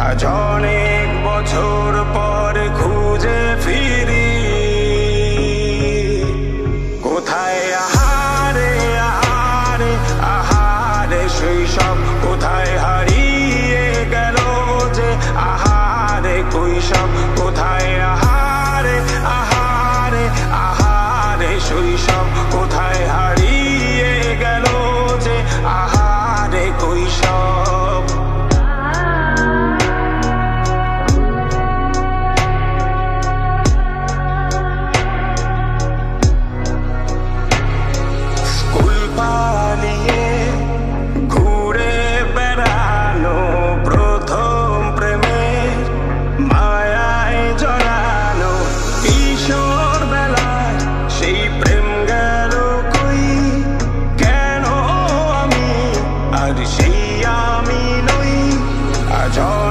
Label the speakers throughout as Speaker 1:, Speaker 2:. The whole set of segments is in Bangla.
Speaker 1: আজ অনেক বছর পর খুঁজে ফিরি কোথায় আহারে আহারে আহারে শৈশব কোথায় হারিয়ে গেল যে আহারে কৈশব কোথায় আহারে আহারে আহারে শৈশব কোথায় হারিয়ে গেল যে আহারে কৈশব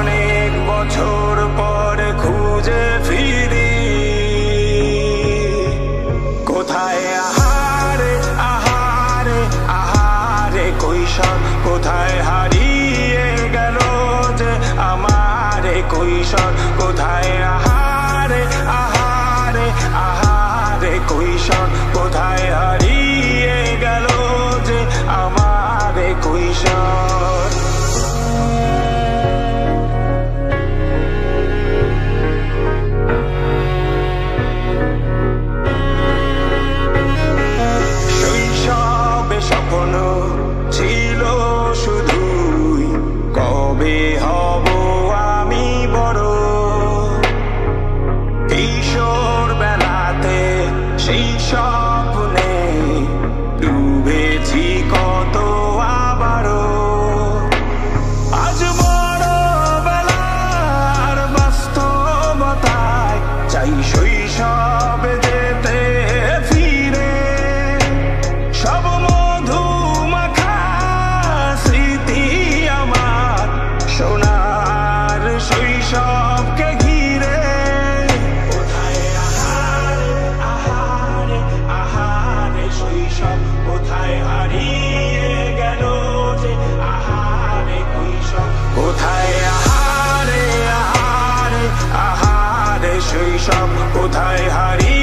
Speaker 1: অনেক বছর পর খুঁজে ফিরি কোথায় আহারে আহারে আহারে কৈশোর কোথায় হারিয়ে গেল যে আমারে কৈশোর কোথায় আহারে আহারে আহারে কৈশোর কোথায় হারিয়ে গেল যে আমারে কৈশোর স্বপ্ন ছিল শুধুই কবে হব আমি বড় কিশোর বেলাতে সেই স্বপ্নে ডুবেছি কত আবারও আজ বড় বেলার বাস্তবতায় চাই শৈশবে যেতে ফিরে সব সোনার শৈশবকে ঘিরে কোথায় আহারে আহারে আহারে শৈশব কোথায় হারিয়ে গেল যে আহারে কৈশোর কোথায় আহারে আহারে আহারে শৈশব কোথায় হারিয়ে